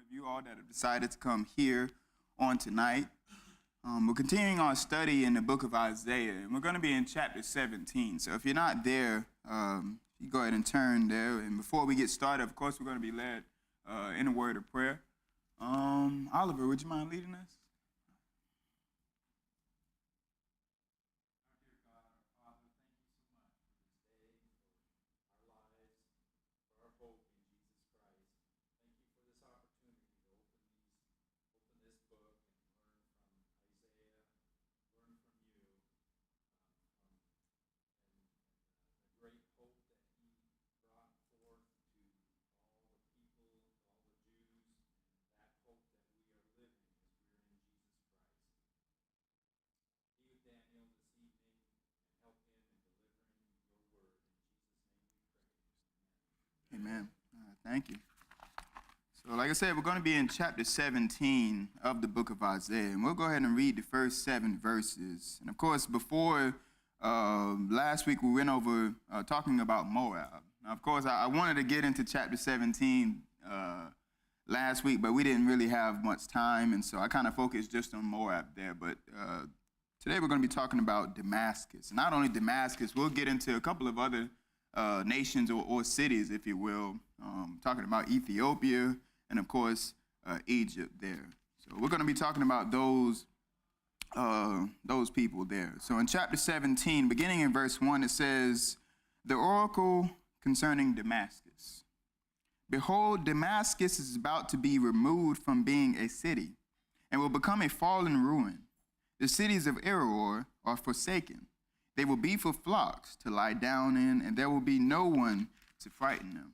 of you all that have decided to come here on tonight. We're continuing our study in the book of Isaiah, and we're going to be in chapter 17. So if you're not there, you go ahead and turn there. And before we get started, of course, we're going to be led in a word of prayer. Oliver, would you mind leading us? Amen. Thank you. So like I said, we're going to be in chapter 17 of the book of Isaiah, and we'll go ahead and read the first 7 verses. And of course, before last week, we went over talking about Moab. Now, of course, I wanted to get into chapter 17 last week, but we didn't really have much time, and so I kind of focused just on Moab there. But today we're going to be talking about Damascus. And not only Damascus, we'll get into a couple of other nations or cities, if you will, talking about Ethiopia and, of course, Egypt there. So we're going to be talking about those people there. So in chapter 17, beginning in verse 1, it says, "The oracle concerning Damascus. Behold, Damascus is about to be removed from being a city and will become a fallen ruin. The cities of Aror are forsaken. They will be for flocks to lie down in, and there will be no one to frighten them.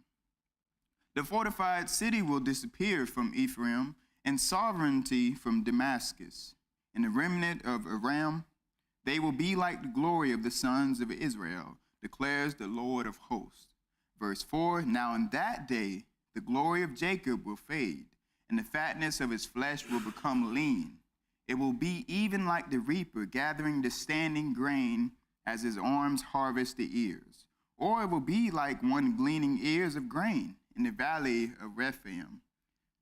The fortified city will disappear from Ephraim, and sovereignty from Damascus. In the remnant of Aram, they will be like the glory of the sons of Israel, declares the Lord of hosts." Verse 4, "Now in that day the glory of Jacob will fade, and the fatness of his flesh will become lean. It will be even like the reaper gathering the standing grain as his arms harvest the ears. Or it will be like one gleaning ears of grain in the valley of Rephaim.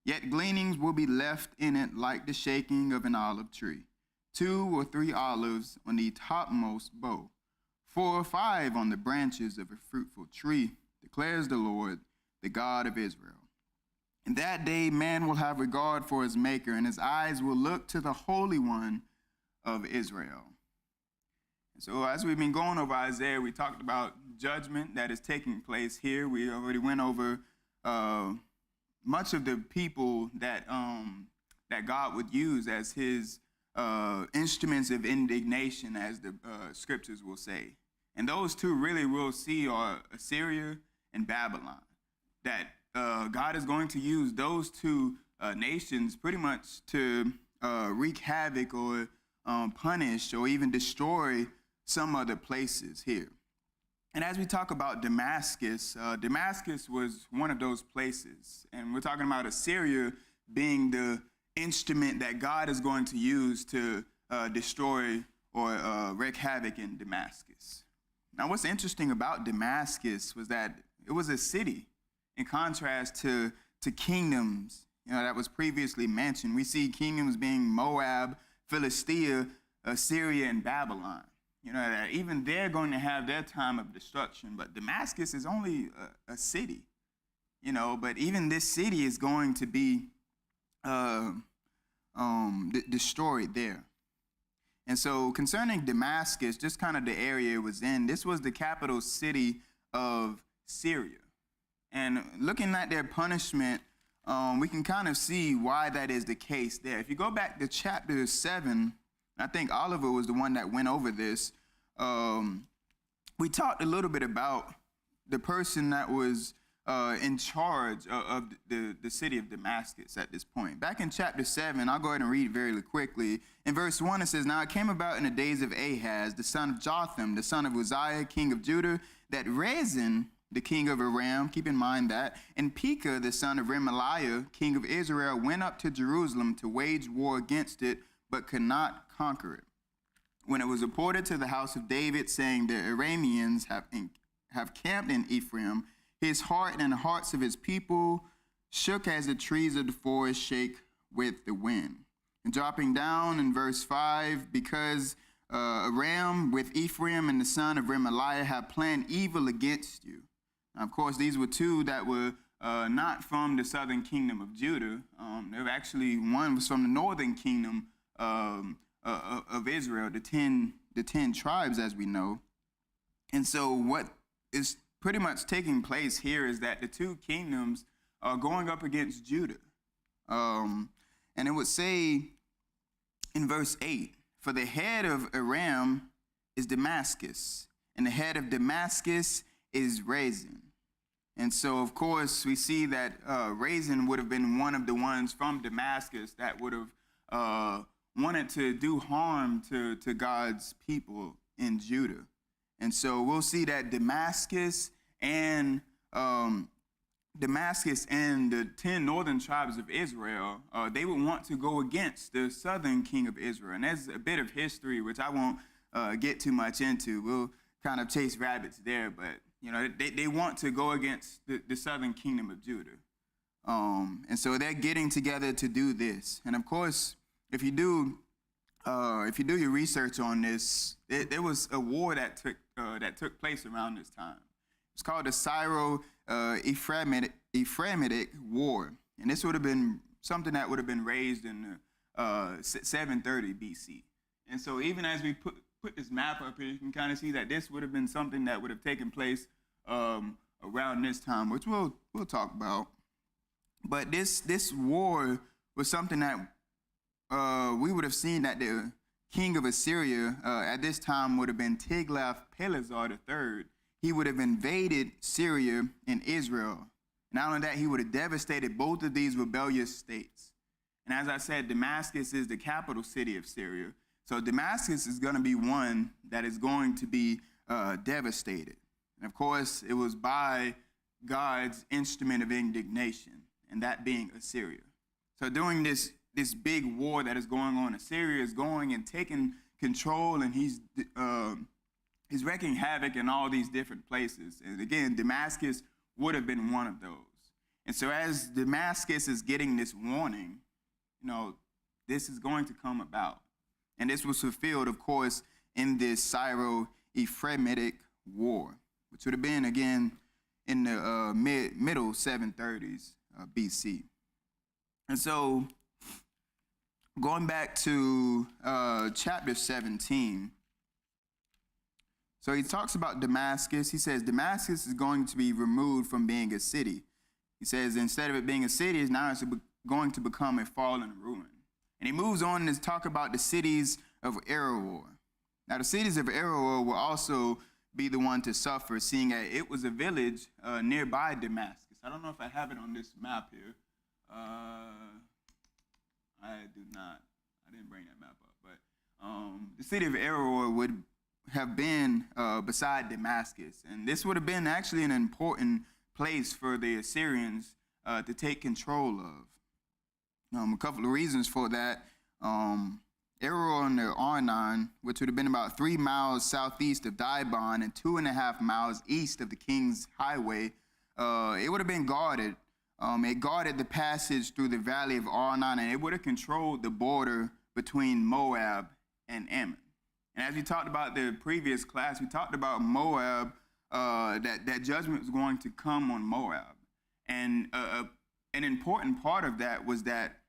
Yet gleanings will be left in it like the shaking of an olive tree, 2 or 3 olives on the topmost bough, 4 or 5 on the branches of a fruitful tree, declares the Lord, the God of Israel. In that day man will have regard for his maker, and his eyes will look to the Holy One of Israel." So as we've been going over Isaiah, we talked about judgment that is taking place here. We already went over much of the people that that God would use as his instruments of indignation, as the scriptures will say. And those two really we'll see are Assyria and Babylon. That God is going to use those two nations pretty much to wreak havoc or punish or even destroy some other places here. And as we talk about Damascus, Damascus was one of those places. And we're talking about Assyria being the instrument that God is going to use to destroy or wreak havoc in Damascus. Now, what's interesting about Damascus was that it was a city in contrast to kingdoms, that was previously mentioned. We see kingdoms being Moab, Philistia, Assyria, and Babylon. That even they're going to have their time of destruction, but Damascus is only a city, but even this city is going to be destroyed there. And so concerning Damascus, just kind of the area it was in, this was the capital city of Syria. And looking at their punishment, we can kind of see why that is the case there. If you go back to chapter 7, I think Oliver was the one that went over this. We talked a little bit about the person that was in charge of the city of Damascus at this point. Back in chapter 7, I'll go ahead and read very quickly. In verse 1, it says, "Now it came about in the days of Ahaz, the son of Jotham, the son of Uzziah, king of Judah, that Rezin, the king of Aram," keep in mind that, "and Pekah, the son of Remaliah, king of Israel, went up to Jerusalem to wage war against it, but could not conquer it. When it was reported to the house of David, saying, the Arameans have camped in Ephraim, his heart and the hearts of his people shook as the trees of the forest shake with the wind. And dropping down in verse 5, because Aram with Ephraim and the son of Remaliah have planned evil against you. Now, of course, these were two that were not from the southern kingdom of Judah. They were actually, one was from the northern kingdom of Israel, the 10 tribes, as we know. And so what is pretty much taking place here is that the two kingdoms are going up against Judah. And it would say in verse 8, for the head of Aram is Damascus, and the head of Damascus is Rezin. And so, of course, we see that Rezin would have been one of the ones from Damascus that would have wanted to do harm to God's people in Judah. And so we'll see that Damascus and the 10 northern tribes of Israel, they would want to go against the southern king of Israel. And there's a bit of history, which I won't get too much into. We'll kind of chase rabbits there, but they want to go against the southern kingdom of Judah. And so they're getting together to do this. And of course, if you do your research on this, there was a war that took place around this time. It's called the Syro-Ephraimitic War, and this would have been something that would have been raised in 730 BC. And so even as we put this map up here, you can kind of see that this would have been something that would have taken place around this time, which we'll talk about. But this war was something that we would have seen that the king of Assyria at this time would have been Tiglath-Pileser III. He would have invaded Syria and Israel. Not only that, he would have devastated both of these rebellious states. And as I said, Damascus is the capital city of Syria. So Damascus is going to be one that is going to be devastated. And of course, it was by God's instrument of indignation, and that being Assyria. So during this big war that is going on, Assyria is going and taking control, and he's wreaking havoc in all these different places. And again, Damascus would have been one of those. And so as Damascus is getting this warning, this is going to come about. And this was fulfilled, of course, in this Syro-Ephraimitic War, which would have been, again, in the middle 730s BC. And so going back to chapter 17, so he talks about Damascus. He says Damascus is going to be removed from being a city. He says instead of it being a city, now it's going to become a fallen ruin. And he moves on to talk about the cities of Aroer. Now, the cities of Aroer will also be the one to suffer, seeing that it was a village nearby Damascus. I don't know if I have it on this map here. I do not. I didn't bring that map up. But the city of Aroer would have been beside Damascus. And this would have been actually an important place for the Assyrians to take control of. A couple of reasons for that. Aroer on the Arnon, which would have been about 3 miles southeast of Dibon and 2.5 miles east of the King's Highway, it would have been guarded. It guarded the passage through the valley of Arnon, and it would have controlled the border between Moab and Ammon. And as we talked about the previous class, we talked about Moab, that judgment was going to come on Moab. And an important part of that was that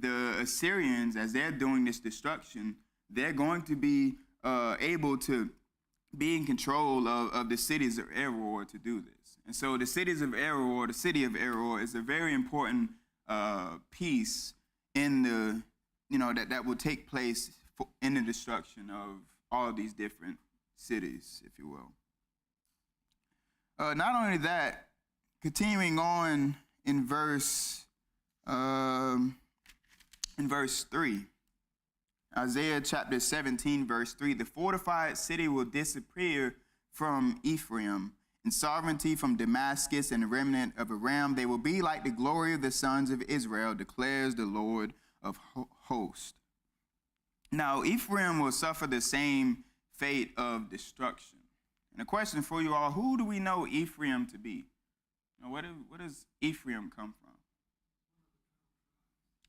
the Assyrians, as they're doing this destruction, they're going to be able to be in control of the cities of Aroer to do this. And so the cities of Aroer, the city of Aroer, is a very important piece in the, that will take place in the destruction of all of these different cities, if you will. Not only that, continuing on in verse 3, Isaiah chapter 17, verse 3, the fortified city will disappear from Ephraim, and sovereignty from Damascus, and the remnant of Aram. They will be like the glory of the sons of Israel, declares the Lord of hosts. Now, Ephraim will suffer the same fate of destruction. And a question for you all, who do we know Ephraim to be? Where does Ephraim come from?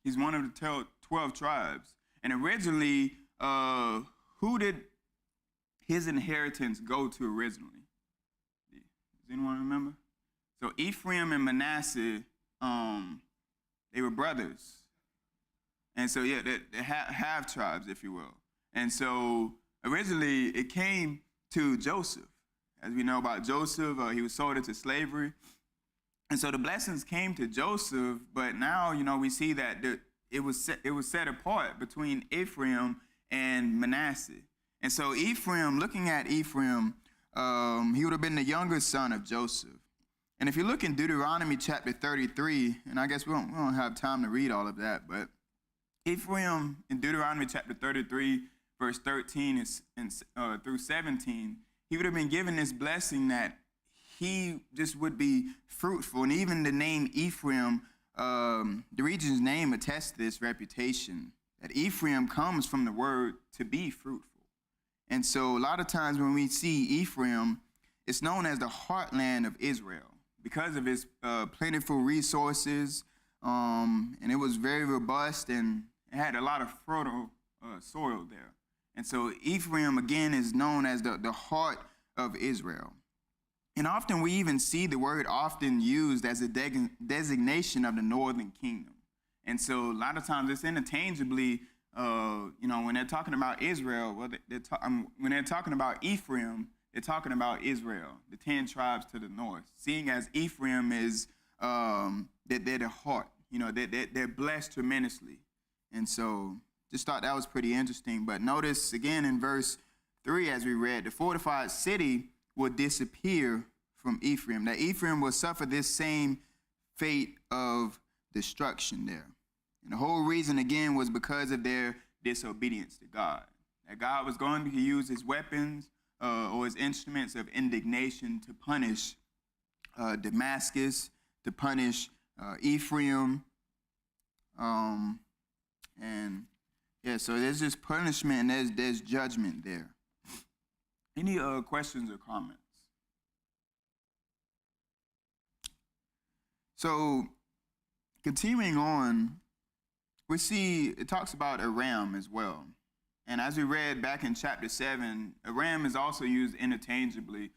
He's one of the 12 tribes. And originally, who did his inheritance go to originally? Does anyone remember? So Ephraim and Manasseh, they were brothers. And so, yeah, they half tribes, if you will. And so originally it came to Joseph. As we know about Joseph, he was sold into slavery. And so the blessings came to Joseph, but now, we see that it was set apart between Ephraim and Manasseh. And so Ephraim, looking at Ephraim, he would have been the younger son of Joseph. And if you look in Deuteronomy chapter 33, and I guess we don't have time to read all of that, but Ephraim in Deuteronomy chapter 33, verse 13 through 17, he would have been given this blessing that he just would be fruitful. And even the name Ephraim, the region's name attests to this reputation, that Ephraim comes from the word to be fruitful. And so a lot of times when we see Ephraim, it's known as the heartland of Israel because of its plentiful resources, and it was very robust and it had a lot of fertile soil there. And so Ephraim, again, is known as the heart of Israel. And often we even see the word often used as a designation of the northern kingdom. And so a lot of times it's interchangeably, when they're talking about Israel, when they're talking about Ephraim, they're talking about Israel, the 10 tribes to the north, seeing as Ephraim is that they're the heart, they're blessed tremendously. And so just thought that was pretty interesting. But notice again in verse 3, as we read, the fortified city will disappear from Ephraim, that Ephraim will suffer this same fate of destruction there. And the whole reason, again, was because of their disobedience to God. That God was going to use his weapons or his instruments of indignation to punish Damascus, to punish Ephraim. So there's just punishment and there's judgment there. Any questions or comments? So continuing on, we see it talks about Aram as well. And as we read back in chapter 7, Aram is also used interchangeably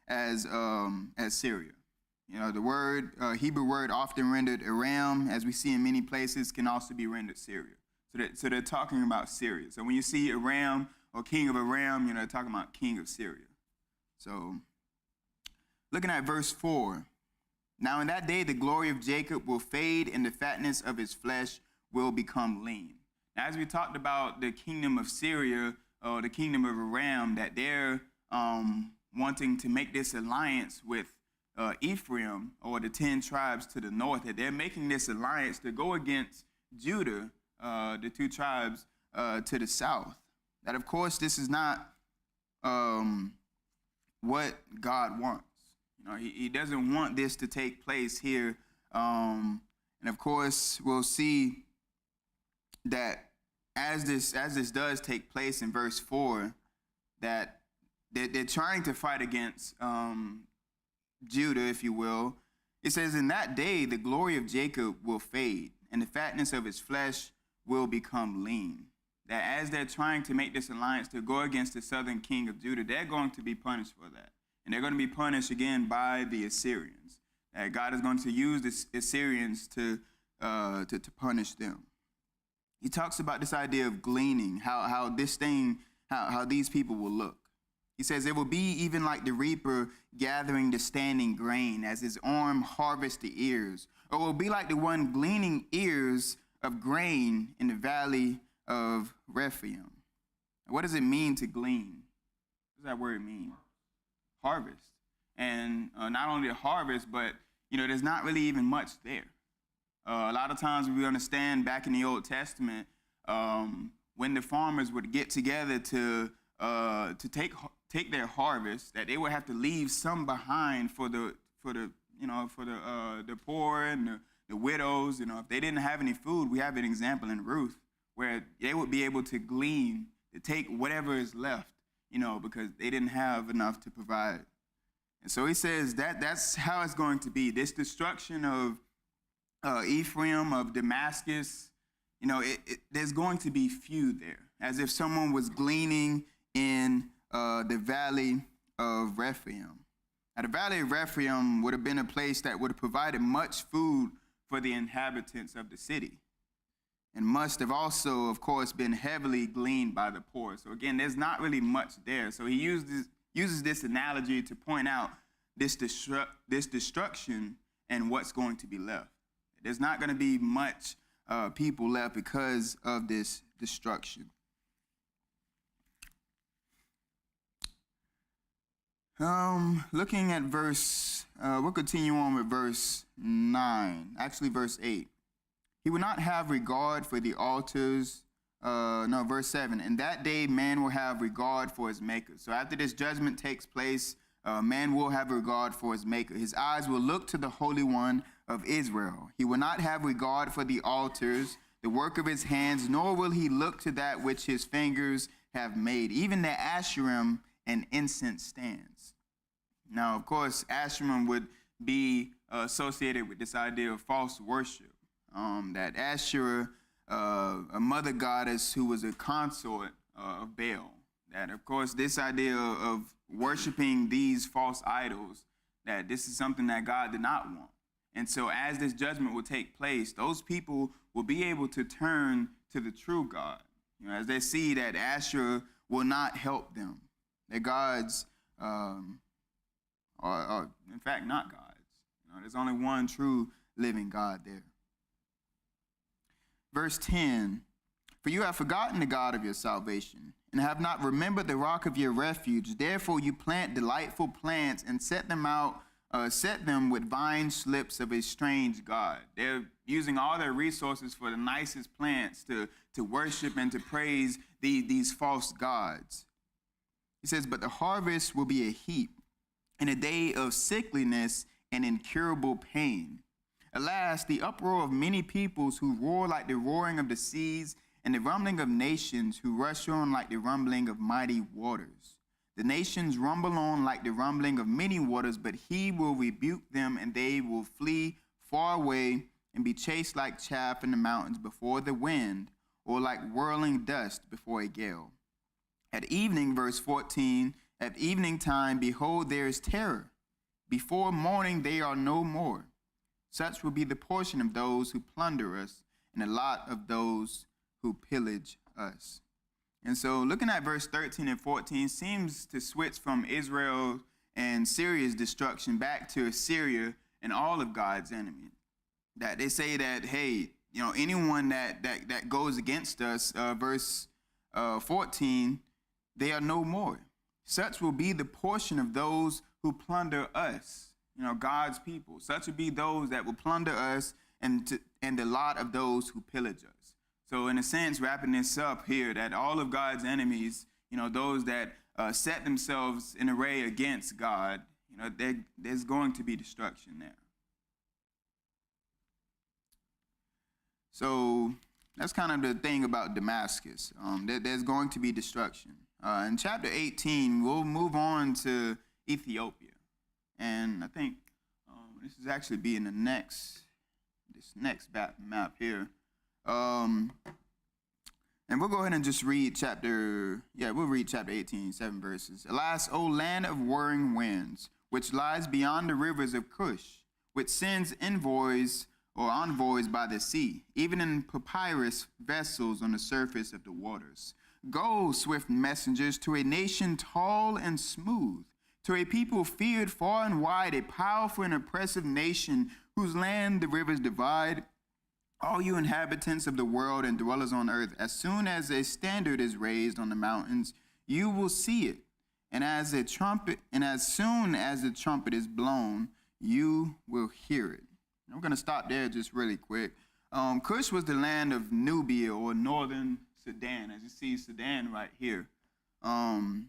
as Syria. The word, Hebrew word often rendered Aram, as we see in many places, can also be rendered Syria. So they're talking about Syria. So when you see Aram or king of Aram, they're talking about king of Syria. So looking at verse 4, now in that day the glory of Jacob will fade and the fatness of his flesh will become lean. Now, as we talked about the kingdom of Syria or the kingdom of Aram, that they're wanting to make this alliance with Ephraim or the 10 tribes to the north, that they're making this alliance to go against Judah, the 2 tribes to the south. That, of course, this is not what God wants. He doesn't want this to take place here. And, of course, we'll see that as this does take place in verse 4, that they're trying to fight against Judah, if you will. It says, in that day, the glory of Jacob will fade, and the fatness of his flesh will become lean. That as they're trying to make this alliance to go against the southern king of Judah, they're going to be punished for that. And they're going to be punished again by the Assyrians. That God is going to use the Assyrians to punish them. He talks about this idea of gleaning, how these people will look. He says, it will be even like the reaper gathering the standing grain as his arm harvests the ears. Or it will be like the one gleaning ears of grain in the valley of Rephaim. What does it mean to glean? What does that word mean? Harvest. And not only a harvest, but, there's not really even much there. A lot of times we understand back in the Old Testament, when the farmers would get together to take their harvest, that they would have to leave some behind for the poor and the widows. If they didn't have any food, we have an example in Ruth where they would be able to glean, to take whatever is left, because they didn't have enough to provide. And so he says that's how it's going to be. This destruction of Ephraim, of Damascus, there's going to be few there, as if someone was gleaning in the valley of Rephaim. Now, the valley of Rephaim would have been a place that would have provided much food for the inhabitants of the city, and must have also, of course, been heavily gleaned by the poor. So again, there's not really much there. So he uses this analogy to point out this destruction and what's going to be left. There's not going to be much people left because of this destruction. Looking at we'll continue on with verse 9, actually verse 8. He will not have regard for the altars. Verse 7. In that day, man will have regard for his maker. So after this judgment takes place, man will have regard for his maker. His eyes will look to the Holy One of Israel. He will not have regard for the altars, the work of his hands, nor will he look to that which his fingers have made, even the Asherim and incense stands. Now, of course, Asherim would be associated with this idea of false worship. That Asherah, a mother goddess who was a consort of Baal. That, of course, this idea of worshiping these false idols, that this is something that God did not want. And so as this judgment will take place, those people will be able to turn to the true God. As they see that Asherah will not help them. Their gods are in fact not gods. There's only one true living God there. Verse 10, for you have forgotten the God of your salvation, and have not remembered the rock of your refuge. Therefore you plant delightful plants and set them with vine slips of a strange God. They're using all their resources for the nicest plants to worship and to praise these false gods. He says, but the harvest will be a heap, in a day of sickliness and incurable pain. Alas, the uproar of many peoples who roar like the roaring of the seas, and the rumbling of nations who rush on like the rumbling of mighty waters. The nations rumble on like the rumbling of many waters, but he will rebuke them, and they will flee far away and be chased like chaff in the mountains before the wind, or like whirling dust before a gale. At evening, verse 14, at evening time, behold, there is terror. Before morning, they are no more. Such will be the portion of those who plunder us, and the lot of those who pillage us. And so looking at verse 13 and 14 seems to switch from Israel and Syria's destruction back to Assyria and all of God's enemies. That they say that, hey, anyone that goes against us, verse 14, they are no more. Such will be the portion of those who plunder us, God's people. Such will be those that will plunder us, and the lot of those who pillage us. So in a sense, wrapping this up here, that all of God's enemies, those that set themselves in array against God, there's going to be destruction there. So that's kind of the thing about Damascus. There's going to be destruction. In chapter 18, we'll move on to Ethiopia. And I think this is actually be in this next map here. And we'll go ahead and just read we'll read chapter 18, 7 verses. Alas, O land of whirring winds, which lies beyond the rivers of Cush, which sends envoys by the sea, even in papyrus vessels on the surface of the waters. Go, swift messengers, to a nation tall and smooth, to a people feared far and wide, a powerful and oppressive nation whose land the rivers divide. All you inhabitants of the world and dwellers on earth, as soon as a standard is raised on the mountains, you will see it. And as soon as the trumpet is blown, you will hear it. And we're going to stop there just really quick. Cush was the land of Nubia, or northern Sudan, as you see Sudan right here. And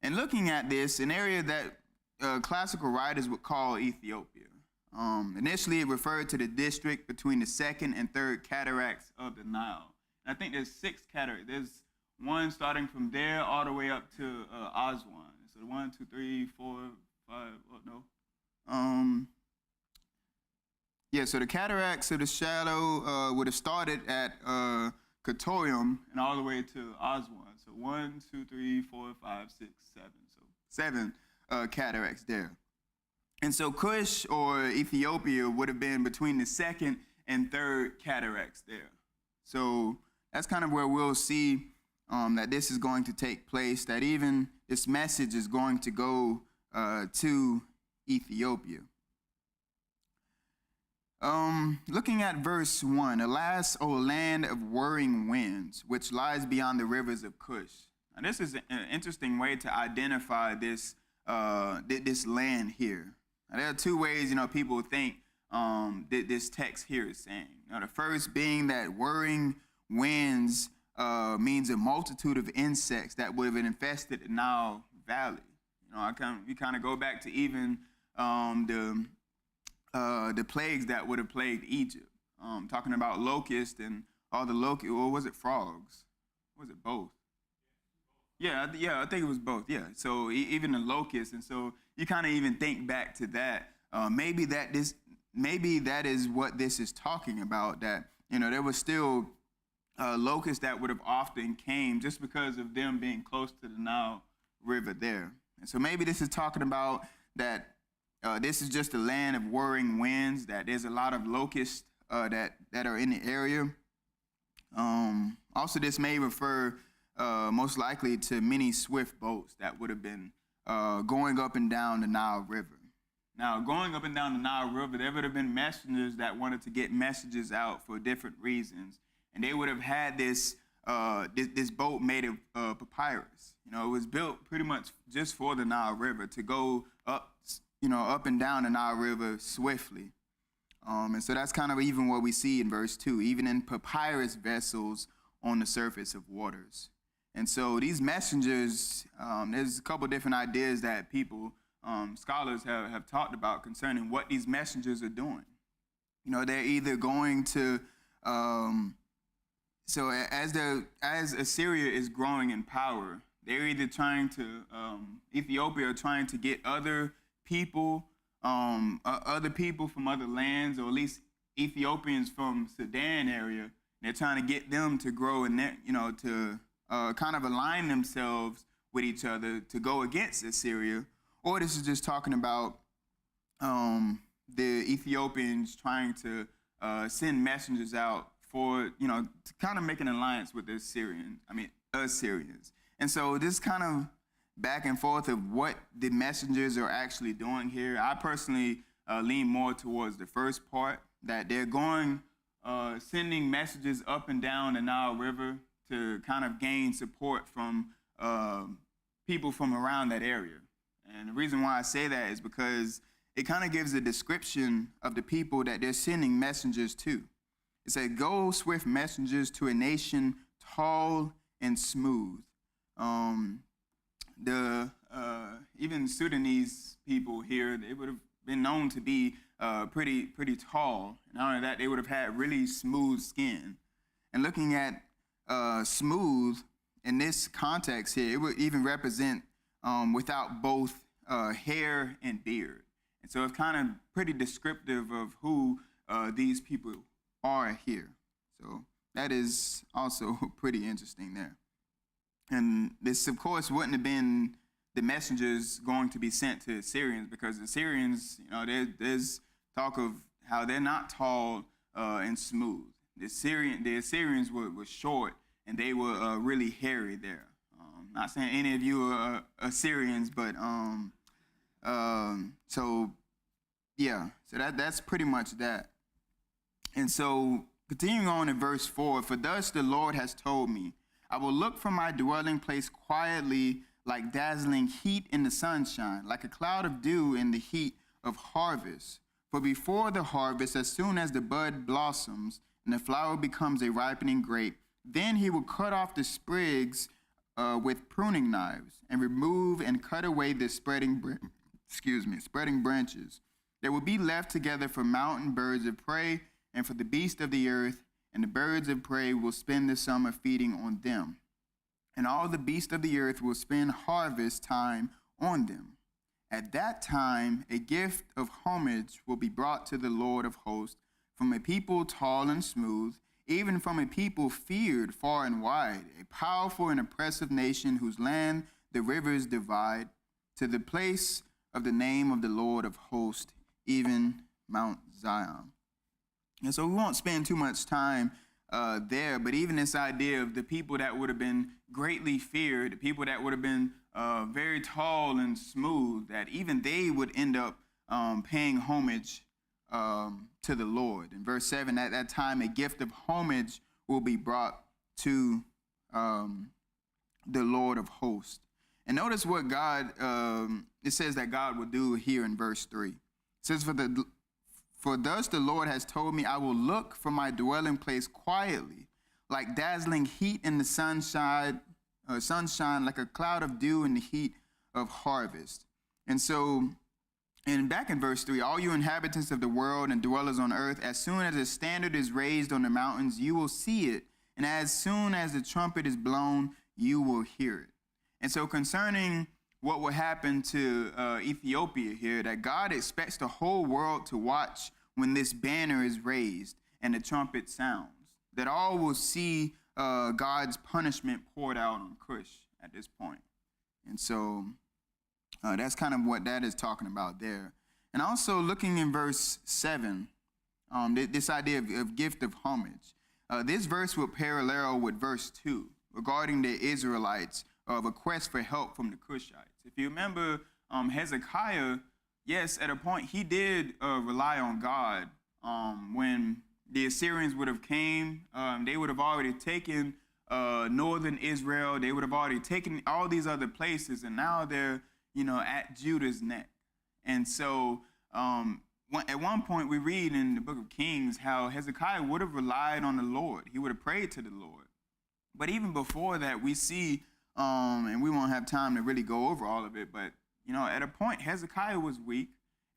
looking at this, an area that classical writers would call Ethiopia. Initially, it referred to the district between the second and third cataracts of the Nile. And I think there's 6 cataracts. There's one starting from there all the way up to Aswan. So 1, 2, 3, 4, 5. Oh no. Yeah, so the cataracts of the shadow would have started at Catorium and all the way to Aswan. So 1, 2, 3, 4, 5, 6, 7. So 7 cataracts there. And so Cush or Ethiopia would have been between the second and third cataracts there. So that's kind of where we'll see that this is going to take place, that even this message is going to go to Ethiopia. Looking at verse 1, alas, O land of whirring winds, which lies beyond the rivers of Cush. Now, this is an interesting way to identify this land here. Now, there are two ways, people think that this text here is saying. Now, the first being that whirring winds means a multitude of insects that would have infested the Nile Valley. We kind of go back to even the plagues that would have plagued Egypt. Talking about locusts and all the locusts, or was it frogs? Was it both? Yeah, I think it was both. Yeah, so even the locusts, and so you kind of even think back to that. Maybe that is what this is talking about. That there was still locusts that would have often came just because of them being close to the Nile River there. And so maybe this is talking about that this is just a land of whirring winds. That there's a lot of locusts that are in the area. Also, this may refer most likely to many swift boats that would have been going up and down the Nile River. Now, going up and down the Nile River, there would have been messengers that wanted to get messages out for different reasons, and they would have had this boat made of papyrus. It was built pretty much just for the Nile River to go up, up and down the Nile River swiftly. And so that's kind of even what we see in verse 2, even in papyrus vessels on the surface of waters. And so these messengers, there's a couple different ideas that people, scholars have talked about concerning what these messengers are doing. They're either going to, so as Assyria is growing in power, they're either trying to, Ethiopia are trying to get other people from other lands, or at least Ethiopians from Sudan area. They're trying to get them to grow and to kind of align themselves with each other to go against Assyria. Or this is just talking about the Ethiopians trying to send messengers out for, to kind of make an alliance with the Assyrians. And so this kind of back and forth of what the messengers are actually doing here, I personally lean more towards the first part, that they're going, sending messages up and down the Nile River to kind of gain support from people from around that area. And the reason why I say that is because it kind of gives a description of the people that they're sending messengers to. It said, go swift messengers to a nation tall and smooth. Even Sudanese people here, they would have been known to be pretty tall. Not only that, they would have had really smooth skin. And looking at smooth in this context here, it would even represent without both hair and beard. And so it's kind of pretty descriptive of who these people are here. So that is also pretty interesting there. And this, of course, wouldn't have been the messengers going to be sent to Assyrians, because the Assyrians, there's talk of how they're not tall and smooth. The Assyrians were short, and they were really hairy there. Not saying any of you are Assyrians, but so that's pretty much that. And so continuing on in verse 4, for thus the Lord has told me, I will look from my dwelling place quietly, like dazzling heat in the sunshine, like a cloud of dew in the heat of harvest. For before the harvest, as soon as the bud blossoms and the flower becomes a ripening grape, then he will cut off the sprigs with pruning knives and remove and cut away the spreading branches. They will be left together for mountain birds of prey and for the beasts of the earth, and the birds of prey will spend the summer feeding on them. And all the beasts of the earth will spend harvest time on them. At that time, a gift of homage will be brought to the Lord of hosts, from a people tall and smooth, even from a people feared far and wide, a powerful and oppressive nation whose land the rivers divide, to the place of the name of the Lord of hosts, even Mount Zion. And so we won't spend too much time there, but even this idea of the people that would have been greatly feared, the people that would have been very tall and smooth, that even they would end up paying homage to the Lord. In verse 7, at that time, a gift of homage will be brought to the Lord of hosts. And notice what God, it says that God will do here in verse 3. It says, For thus the Lord has told me, I will look for my dwelling place quietly, like dazzling heat in the sunshine, like a cloud of dew in the heat of harvest. And so, and back in verse 3, all you inhabitants of the world and dwellers on earth, as soon as a standard is raised on the mountains, you will see it. And as soon as the trumpet is blown, you will hear it. And so concerning what will happen to Ethiopia here, that God expects the whole world to watch when this banner is raised and the trumpet sounds, that all will see God's punishment poured out on Cush at this point. And so that's kind of what that is talking about there. And also looking in verse 7, this idea of gift of homage. This verse will parallel with verse 2 regarding the Israelites' a quest for help from the Cushites. If you remember Hezekiah, yes, at a point he did rely on God. When the Assyrians would have came, they would have already taken northern Israel. They would have already taken all these other places, and now they're, at Judah's neck. And so at one point we read in the book of Kings how Hezekiah would have relied on the Lord. He would have prayed to the Lord. But even before that, we see, and we won't have time to really go over all of it, but, at a point, Hezekiah was weak,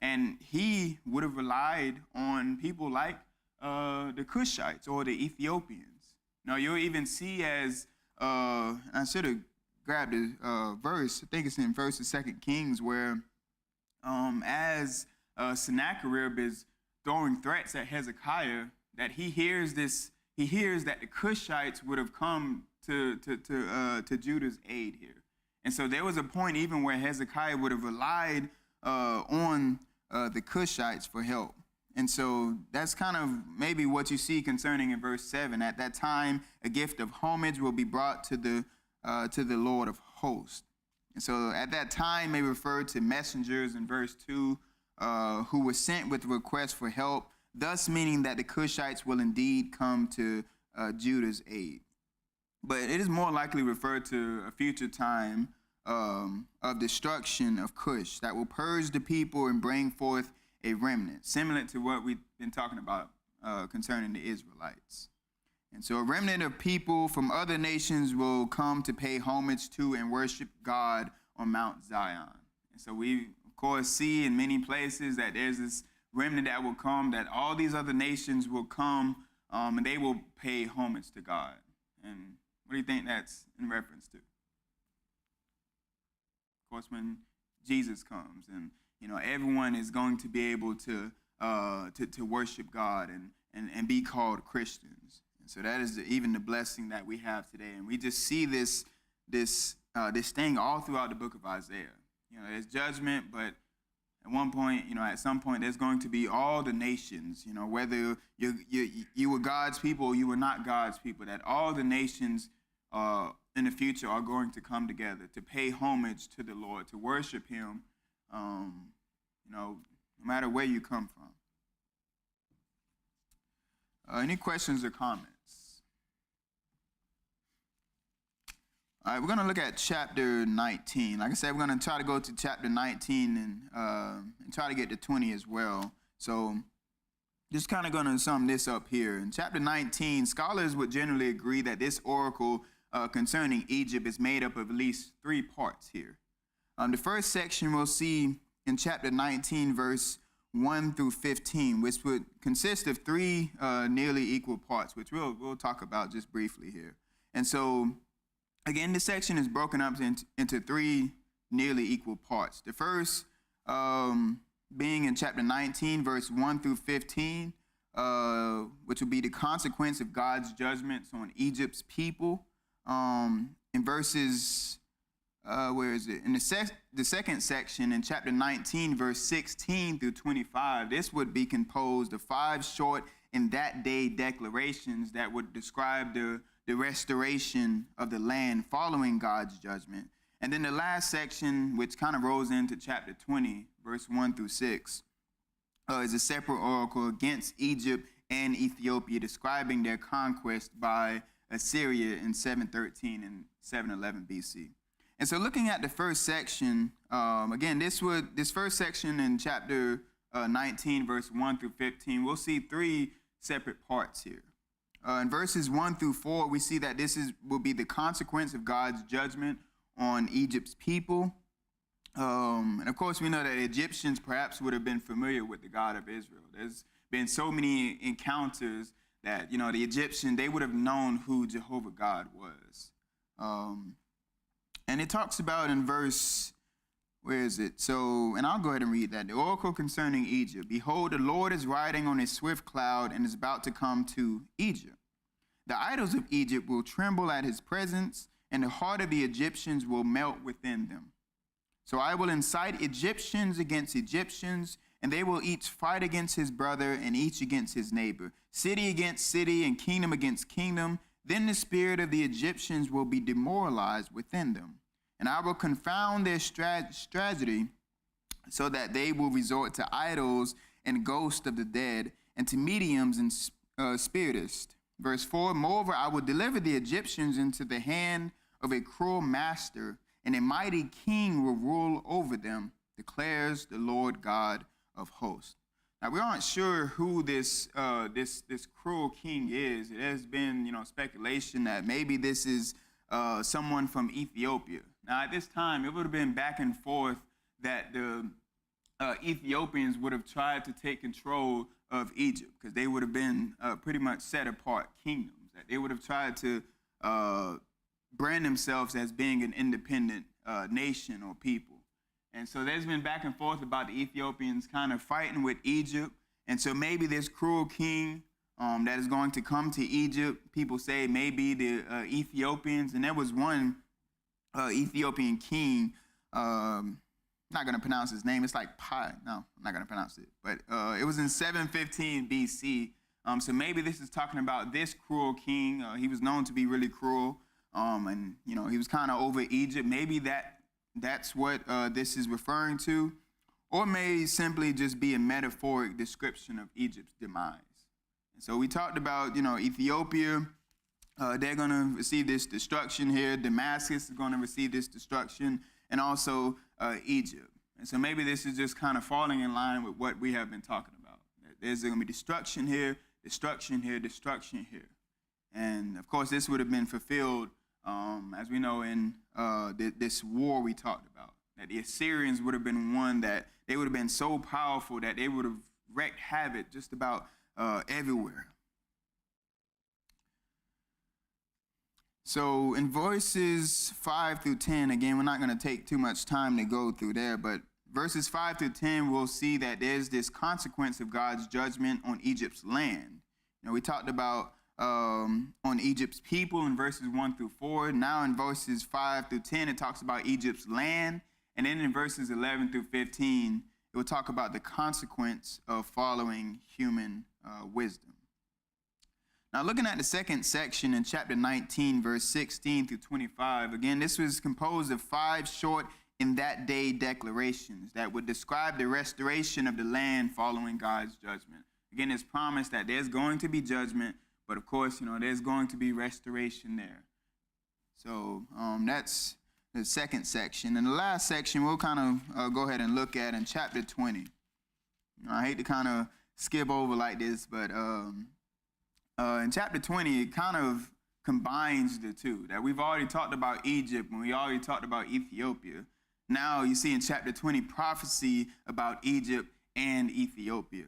and he would have relied on people like the Cushites or the Ethiopians. Now, you'll even see as, I should have grabbed a verse, I think it's in verse of 2 Kings, where as Sennacherib is throwing threats at Hezekiah, that he hears that the Cushites would have come to Judah's aid here. And so there was a point even where Hezekiah would have relied on the Cushites for help. And so that's kind of maybe what you see concerning in verse 7. At that time, a gift of homage will be brought to the Lord of hosts. And so at that time may refer to messengers in verse 2 who were sent with requests for help, thus meaning that the Cushites will indeed come to Judah's aid. But it is more likely referred to a future time of destruction of Cush that will purge the people and bring forth a remnant, similar to what we've been talking about concerning the Israelites. And so a remnant of people from other nations will come to pay homage to and worship God on Mount Zion. And so we, of course, see in many places that there's this remnant that will come, that all these other nations will come and they will pay homage to God. And what do you think that's in reference to? Of course, when Jesus comes and, everyone is going to be able to worship God and be called Christians. And so that is even the blessing that we have today. And we just see this thing all throughout the book of Isaiah. There's judgment, but at one point, at some point, there's going to be all the nations, whether you were God's people or you were not God's people, that all the nations in the future are going to come together to pay homage to the Lord, to worship him, no matter where you come from. Any questions or comments? All right, we're going to look at chapter 19. Like I said, we're going to try to go to chapter 19 and try to get to 20 as well. So just kind of going to sum this up here. In chapter 19, scholars would generally agree that this oracle concerning Egypt is made up of at least 3 parts here. The first section we'll see in chapter 19, verse 1 through 15, which would consist of 3 nearly equal parts, which we'll talk about just briefly here. And so, again, this section is broken up into 3 nearly equal parts. The first being in chapter 19, verse 1 through 15, which will be the consequence of God's judgments on Egypt's people. In verses, where is it? In the second section, in chapter 19, verse 16 through 25, this would be composed of 5 short in that day declarations that would describe the restoration of the land following God's judgment. And then the last section, which kind of rolls into chapter 20, verse 1 through 6, is a separate oracle against Egypt and Ethiopia, describing their conquest by Assyria in 713 and 711 BC. And so looking at the first section, again, this first section in chapter 19, verse 1 through 15, we'll see 3 separate parts here. In verses 1 through 4, we see that will be the consequence of God's judgment on Egypt's people. And of course, we know that Egyptians perhaps would have been familiar with the God of Israel. There's been so many encounters that, the Egyptian, they would have known who Jehovah God was. And it talks about in verse, where is it? So, and I'll go ahead and read that. The oracle concerning Egypt. Behold, the Lord is riding on a swift cloud and is about to come to Egypt. The idols of Egypt will tremble at his presence, and the heart of the Egyptians will melt within them. So I will incite Egyptians against Egyptians, and they will each fight against his brother and each against his neighbor, city against city and kingdom against kingdom. Then the spirit of the Egyptians will be demoralized within them. And I will confound their strategy so that they will resort to idols and ghosts of the dead and to mediums and spiritists. Verse 4, moreover, I will deliver the Egyptians into the hand of a cruel master, and a mighty king will rule over them, declares the Lord God of hosts. Now, we aren't sure who this cruel king is. It has been, speculation that maybe this is someone from Ethiopia. Now, at this time, it would have been back and forth that the Ethiopians would have tried to take control of Egypt, because they would have been pretty much set apart kingdoms. That they would have tried to brand themselves as being an independent nation or people. And so there's been back and forth about the Ethiopians kind of fighting with Egypt. And so maybe this cruel king that is going to come to Egypt, people say maybe the Ethiopians. And there was one Ethiopian king, not going to pronounce his name. It's like Pi. No, I'm not going to pronounce it. But it was in 715 BC. So maybe this is talking about this cruel king. He was known to be really cruel. And, he was kind of over Egypt. Maybe that's what this is referring to. Or may simply just be a metaphoric description of Egypt's demise. And so we talked about, Ethiopia. They're going to receive this destruction here. Damascus is going to receive this destruction. And also Egypt. And so maybe this is just kind of falling in line with what we have been talking about. There's going to be destruction here, destruction here, destruction here. And of course, this would have been fulfilled, as we know, in this war we talked about. That the Assyrians would have been one that they would have been so powerful that they would have wreaked havoc just about everywhere. So in verses 5 through 10, again, we're not going to take too much time to go through there, but verses 5 through 10, we'll see that there's this consequence of God's judgment on Egypt's land. We talked about on Egypt's people in verses 1 through 4. Now in verses 5 through 10, it talks about Egypt's land. And then in verses 11 through 15, it will talk about the consequence of following human wisdom. Now, looking at the second section in chapter 19, verse 16 through 25, again, this was composed of 5 short in that day declarations that would describe the restoration of the land following God's judgment. Again, it's promised that there's going to be judgment, but of course, there's going to be restoration there. So that's the second section. And the last section we'll kind of go ahead and look at in chapter 20. I hate to kind of skip over like this, but in chapter 20, it kind of combines the two. That we've already talked about Egypt and we already talked about Ethiopia. Now you see in chapter 20 prophecy about Egypt and Ethiopia.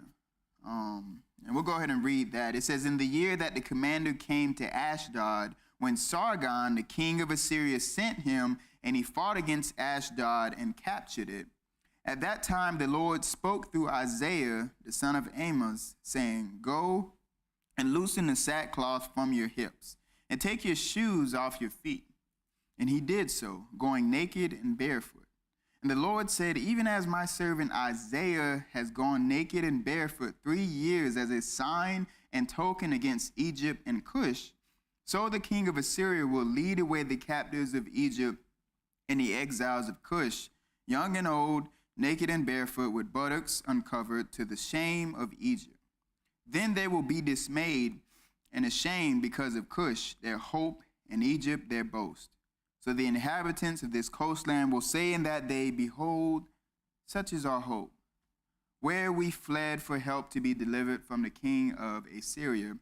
And we'll go ahead and read that. It says, in the year that the commander came to Ashdod, when Sargon, the king of Assyria, sent him, and he fought against Ashdod and captured it. At that time, the Lord spoke through Isaiah, the son of Amos, saying, Go and loosen the sackcloth from your hips, and take your shoes off your feet. And he did so, going naked and barefoot. And the Lord said, Even as my servant Isaiah has gone naked and barefoot 3 years as a sign and token against Egypt and Cush, so the king of Assyria will lead away the captives of Egypt and the exiles of Cush, young and old, naked and barefoot, with buttocks uncovered, to the shame of Egypt. Then they will be dismayed and ashamed because of Cush, their hope, and Egypt, their boast. So the inhabitants of this coastland will say in that day, Behold, such is our hope, where we fled for help to be delivered from the king of Assyria.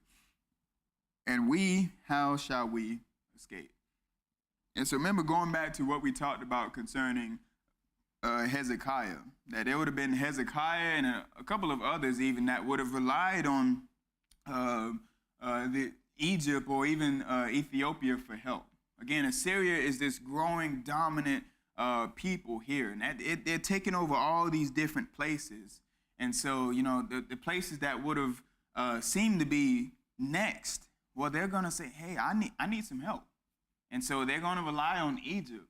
And we, how shall we escape? And so remember, going back to what we talked about concerning Hezekiah, that there would have been Hezekiah and a couple of others even that would have relied on the Egypt or even Ethiopia for help. Again, Assyria is this growing dominant people here, and they're taking over all these different places. And so, you know, the places that would have seemed to be next, well, they're going to say, hey, I need some help. And so they're going to rely on Egypt.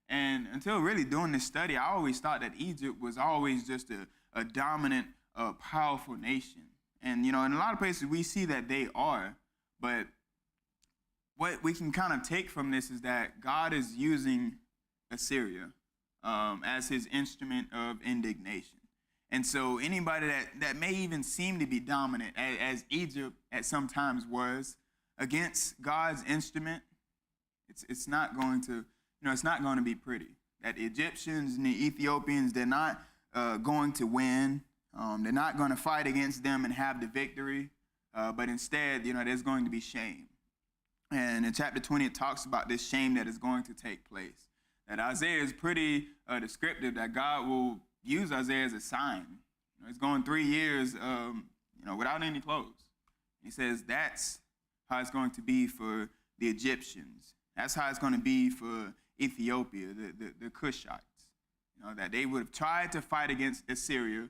And until really doing this study, I always thought that Egypt was always just a dominant, powerful nation. And, you know, in a lot of places we see that they are. But what we can kind of take from this is that God is using Assyria as his instrument of indignation. And so anybody that may even seem to be dominant, as Egypt at some times was, against God's instrument, it's not going to, it's not going to be pretty. That the Egyptians and the Ethiopians, they're not going to win. They're not going to fight against them and have the victory. But instead, there's going to be shame. And in chapter 20, it talks about this shame that is going to take place. That Isaiah is pretty descriptive, that God will use Isaiah as a sign. It's going 3 years, without any clothes. He says that's how it's going to be for the Egyptians. That's how it's going to be for Ethiopia, the Cushites. That they would have tried to fight against Assyria,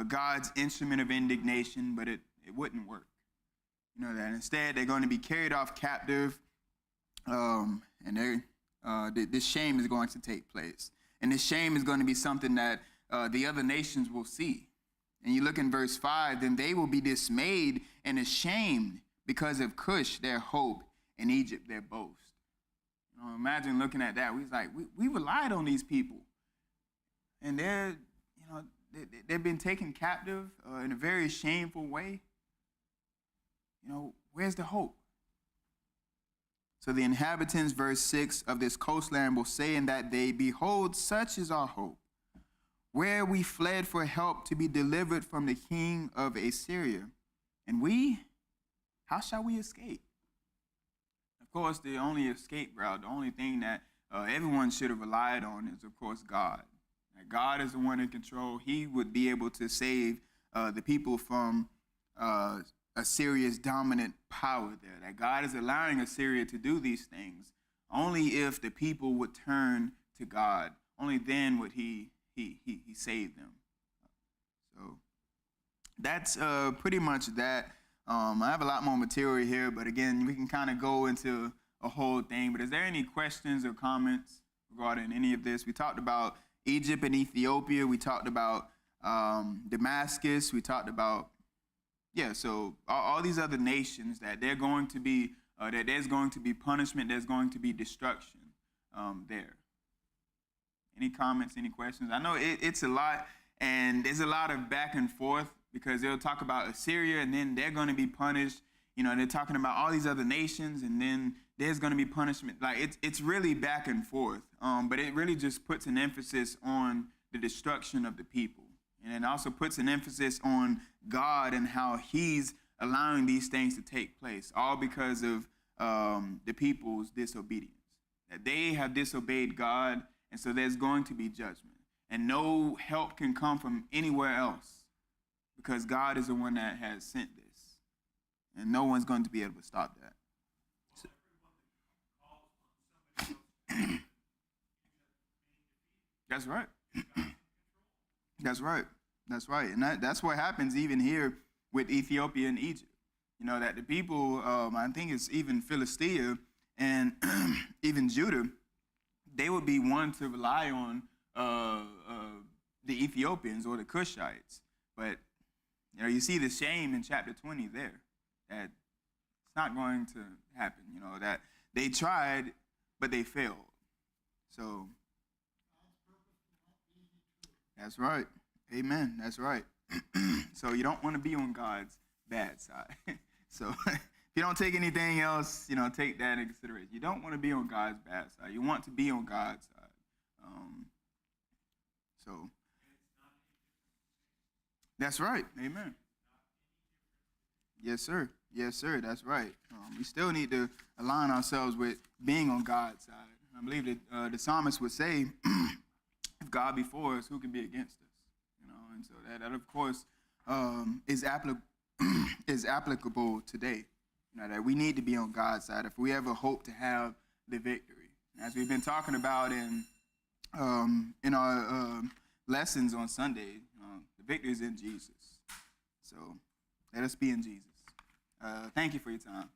God's instrument of indignation, but it wouldn't work. That instead they're going to be carried off captive, and this shame is going to take place. And this shame is going to be something that the other nations will see. And you look in verse 5, then they will be dismayed and ashamed because of Cush, their hope, and Egypt, their boast. Imagine looking at that. We relied on these people. And they've been taken captive in a very shameful way. Where's the hope? So the inhabitants, verse 6, of this coastland will say in that day, Behold, such is our hope, where we fled for help to be delivered from the king of Assyria. And we, how shall we escape? Of course, the only escape route, the only thing that everyone should have relied on is, of course, God. That God is the one in control. He would be able to save the people from Assyria's dominant power there. That God is allowing Assyria to do these things only if the people would turn to God. Only then would he save them. So that's pretty much that. I have a lot more material here, but again, we can kind of go into a whole thing. But is there any questions or comments regarding any of this? We talked about Egypt and Ethiopia. We talked about Damascus. We talked about, so all these other nations that they're going to be, that there's going to be punishment, there's going to be destruction there. Any comments, any questions? I know it's a lot, and there's a lot of back and forth because they'll talk about Assyria, and then they're going to be punished. They're talking about all these other nations, and then there's going to be punishment. It's really back and forth, but it really just puts an emphasis on the destruction of the people. And it also puts an emphasis on God and how he's allowing these things to take place, all because of the people's disobedience. That they have disobeyed God, and so there's going to be judgment. And no help can come from anywhere else because God is the one that has sent this. And no one's going to be able to stop that. That's right. That's right. That's right. And that's what happens even here with Ethiopia and Egypt. You know, that the people, I think it's even Philistia and even Judah, they would be one to rely on the Ethiopians or the Cushites. But, you know, you see the shame in chapter 20 there, that it's not going to happen, you know, that they tried, but they failed. So, that's right. Amen. That's right. So you don't want to be on God's bad side. So if you don't take anything else, you know, take that into consideration. You don't want to be on God's bad side. You want to be on God's side. So that's right. Amen. Yes, sir. Yes, sir. That's right. We still need to align ourselves with being on God's side. I believe that the psalmist would say, if God be for us, who can be against us? You know, and so that of course, is applicable today. You know, that we need to be on God's side if we ever hope to have the victory. As we've been talking about in our lessons on Sunday, the victory is in Jesus. So let us be in Jesus. Thank you for your time.